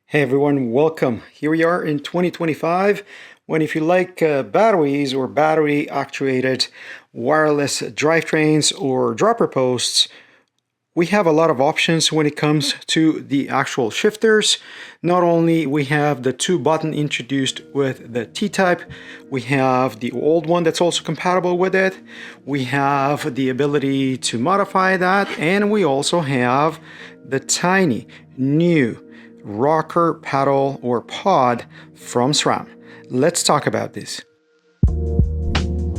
Hey everyone, welcome. Here we are in 2025 when if you like batteries or battery actuated wireless drivetrains or dropper posts, we have a lot of options when it comes to the actual shifters. Not only we have the 2-button introduced with the T-Type, we have the old one that's also compatible with it. We have the ability to modify that, and we also have the tiny new rocker paddle or pod from SRAM. Let's talk about this.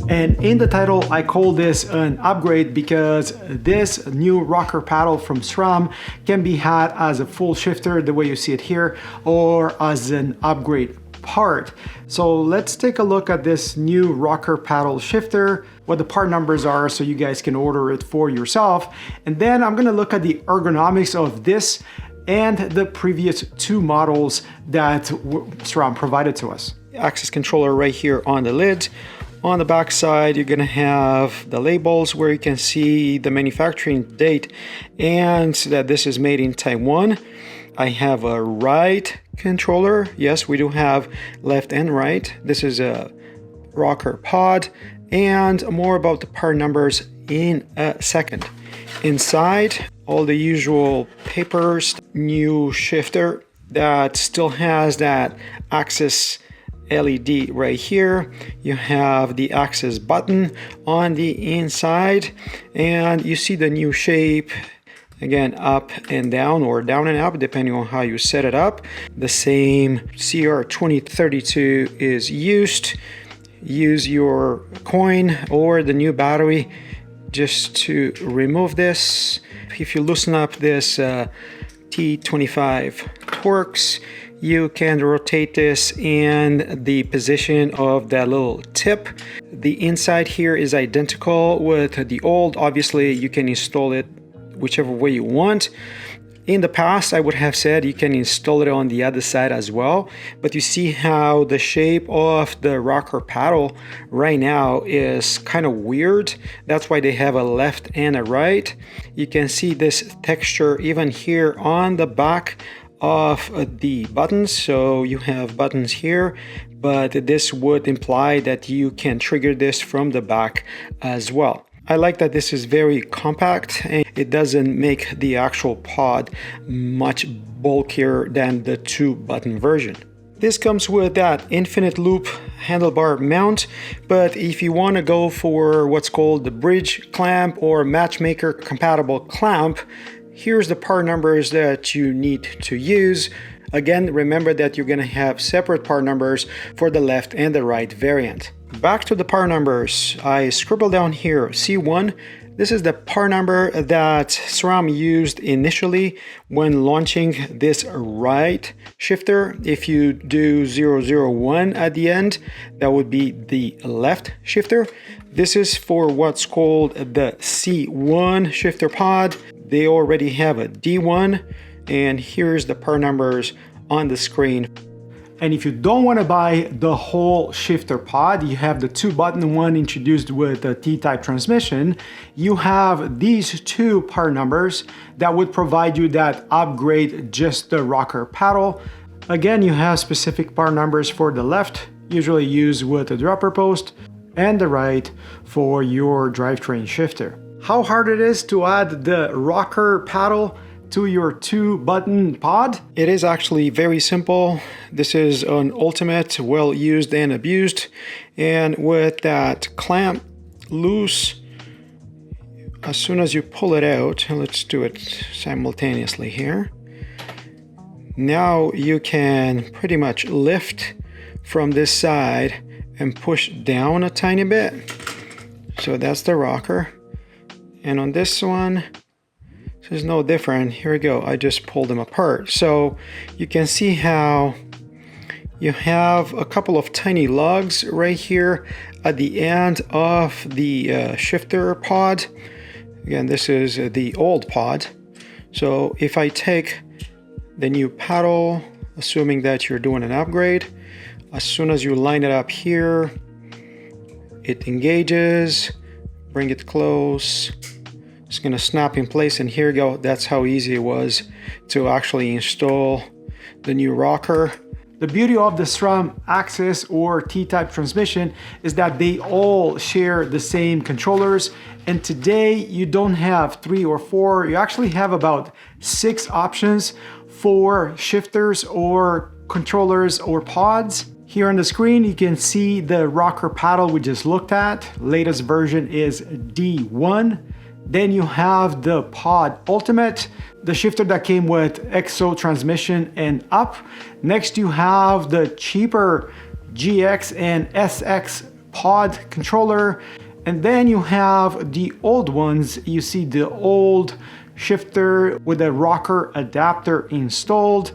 And in the title, I call this an upgrade because this new rocker paddle from SRAM can be had as a full shifter, the way you see it here, or as an upgrade part. So let's take a look at this new rocker paddle shifter, what the part numbers are so you guys can order it for yourself. And then I'm gonna look at the ergonomics of this and the previous two models that SRAM provided to us. Access controller right here on the lid. On the back side, you're gonna have the labels where you can see the manufacturing date and that this is made in Taiwan. I have a right controller. Yes, we do have left and right. This is a rocker pod, and more about the part numbers in a second. Inside, all the usual papers, new shifter that still has that access LED right here. You have the access button on the inside, and you see the new shape, again, up and down or down and up, depending on how you set it up. The same CR2032 is used. Use your coin or the new battery just to remove this. If you loosen up this T25 Torx, you can rotate this in the position of that little tip. The inside here is identical with the old. Obviously, you can install it whichever way you want. In the past, I would have said you can install it on the other side as well, but you see how the shape of the rocker paddle right now is kind of weird. That's why they have a left and a right. You can see this texture even here on the back of the buttons. So you have buttons here, but this would imply that you can trigger this from the back as well. I like that this is very compact and it doesn't make the actual pod much bulkier than the 2-button version. This comes with that infinite loop handlebar mount, but if you want to go for what's called the bridge clamp or matchmaker compatible clamp, here's the part numbers that you need to use. Again, remember that you're going to have separate part numbers for the left and the right variant. Back to the part numbers, I scribbled down here C1. This is the part number that SRAM used initially when launching this right shifter. If you do 001 at the end, that would be the left shifter. This is for what's called the C1 shifter pod. They already have a D1, and here's the part numbers on the screen. And if you don't want to buy the whole shifter pod, you have the 2-button one introduced with the T-Type transmission. You have these two part numbers that would provide you that upgrade, just the rocker paddle. Again, you have specific part numbers for the left, usually used with the dropper post, and the right for your drivetrain shifter. How hard it is to add the rocker paddle to your 2-button pod? It is actually very simple. This is an ultimate, well used and abused. And with that clamp loose, as soon as you pull it out, let's do it simultaneously here. Now you can pretty much lift from this side and push down a tiny bit. So that's the rocker. And on this one, this is no different. Here we go. I just pulled them apart. So you can see how you have a couple of tiny lugs right here at the end of the shifter pod. Again, this is the old pod. So if I take the new paddle, assuming that you're doing an upgrade, as soon as you line it up here, it engages, bring it close. It's going to snap in place, and here we go. That's how easy it was to actually install the new rocker. The beauty of the SRAM Axis or T-Type transmission is that they all share the same controllers, and today you don't have 3 or 4, you actually have about 6 options for shifters or controllers or pods. Here on the screen you can see the rocker paddle we just looked at. Latest version is D1. Then you have the Pod Ultimate, the shifter that came with EXO transmission and up. Next you have the cheaper GX and SX pod controller. And then you have the old ones. You see the old shifter with a rocker adapter installed.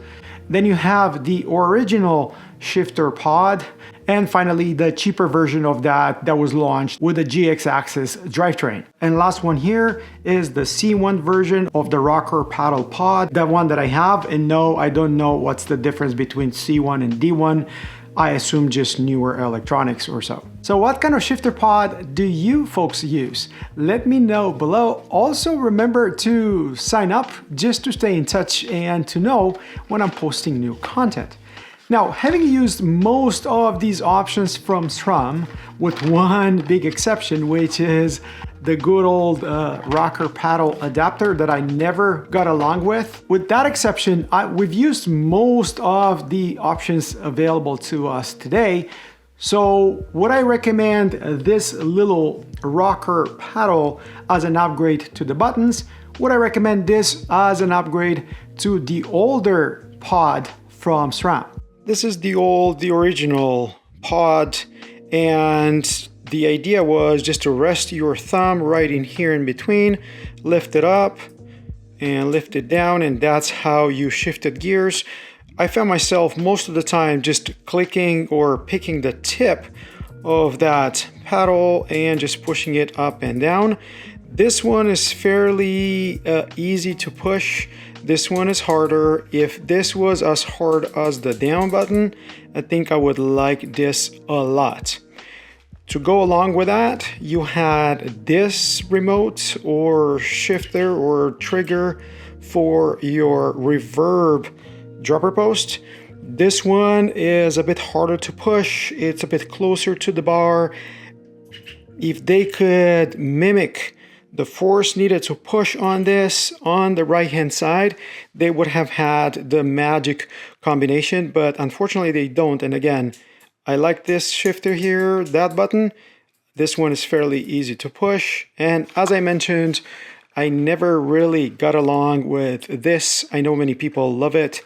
Then you have the original shifter pod. And finally, the cheaper version of that was launched with the GX Axis drivetrain. And last one here is the C1 version of the rocker paddle pod, the one that I have. And no, I don't know what's the difference between C1 and D1. I assume just newer electronics or so. So what kind of shifter pod do you folks use? Let me know below. Also remember to sign up just to stay in touch and to know when I'm posting new content. Now, having used most of these options from SRAM, with one big exception, which is the good old rocker paddle adapter that I never got along with. With that exception, we've used most of the options available to us today. So would I recommend this little rocker paddle as an upgrade to the buttons? Would I recommend this as an upgrade to the older pod from SRAM? This is the original pod, and the idea was just to rest your thumb right in here in between, lift it up and lift it down, and that's how you shifted gears. I found myself most of the time just clicking or picking the tip of that paddle and just pushing it up and down. This one is fairly easy to push. This one is harder. If this was as hard as the down button, I think I would like this a lot. To go along with that, you had this remote or shifter or trigger for your reverb dropper post. This one is a bit harder to push. It's a bit closer to the bar. If they could mimic the force needed to push on this on the right hand side, they would have had the magic combination, but unfortunately they don't. And again, I like this shifter here, that button. This one is fairly easy to push. And as I mentioned, I never really got along with this. I know many people love it,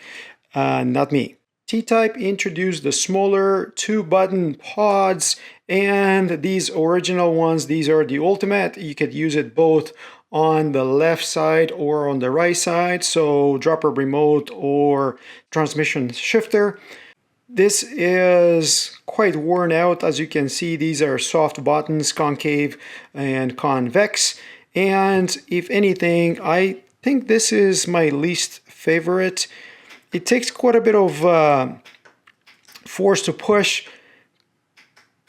not me. T-Type introduced the smaller 2-button pods, and these original ones, these are the Ultimate. You could use it both on the left side or on the right side, so dropper remote or transmission shifter. This is quite worn out. As you can see, these are soft buttons, concave and convex. And if anything, I think this is my least favorite. It takes quite a bit of force to push,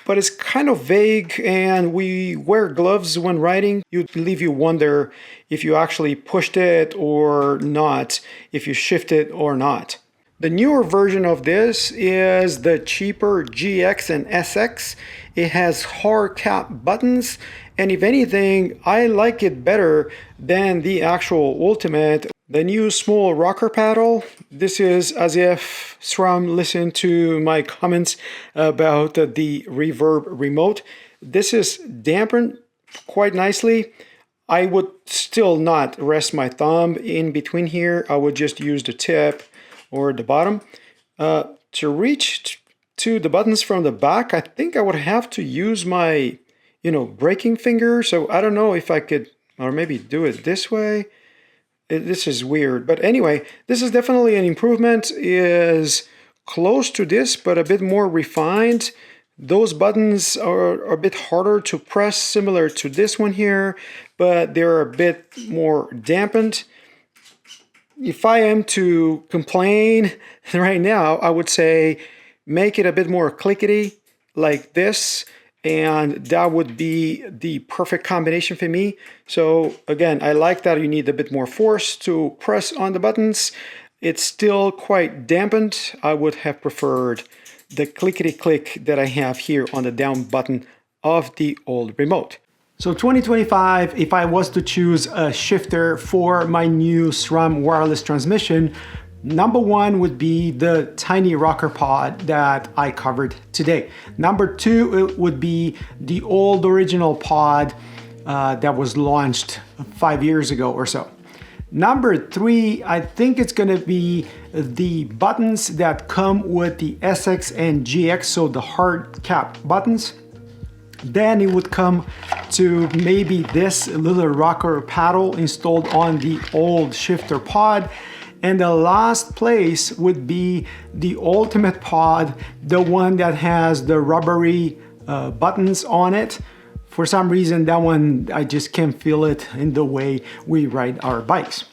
but it's kind of vague, and we wear gloves when riding. You'd leave you wonder if you actually pushed it or not, if you shifted or not. The newer version of this is the cheaper GX and SX. It has hard cap buttons, and if anything, I like it better than the actual Ultimate. The new small rocker paddle, this is as if SRAM listened to my comments about the reverb remote. This is dampened quite nicely. I would still not rest my thumb in between here. I would just use the tip or the bottom. To reach to the buttons from the back, I think I would have to use my, braking finger. So I don't know if I could, or maybe do it this way. This is weird, but anyway, this is definitely an improvement. Is close to this, but a bit more refined. Those buttons are a bit harder to press, similar to this one here, but they're a bit more dampened. If I am to complain right now, I would say make it a bit more clickety like this, and that would be the perfect combination for me. So again, I like that you need a bit more force to press on the buttons, It's still quite dampened. I would have preferred the clickety-click that I have here on the down button of the old remote. So 2025, if I was to choose a shifter for my new SRAM wireless transmission, number one would be the tiny rocker pod that I covered today. Number two, it would be the old original pod that was launched 5 years ago or so. Number three, I think it's gonna be the buttons that come with the SX and GX, so the hard cap buttons. Then it would come to maybe this little rocker paddle installed on the old shifter pod. And the last place would be the ultimate pod, the one that has the rubbery buttons on it. For some reason, that one, I just can't feel it in the way we ride our bikes.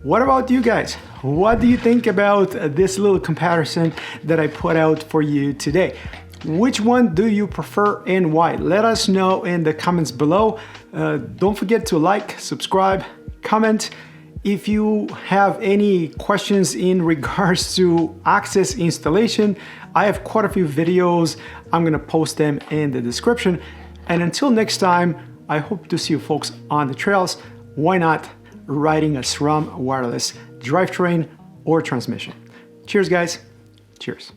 What about you guys? What do you think about this little comparison that I put out for you today? Which one do you prefer and why? Let us know in the comments below. Don't forget to like, subscribe, comment. If you have any questions in regards to Access installation, I have quite a few videos. I'm gonna post them in the description. And until next time, I hope to see you folks on the trails. Why not riding a SRAM wireless drivetrain or transmission? Cheers, guys. Cheers.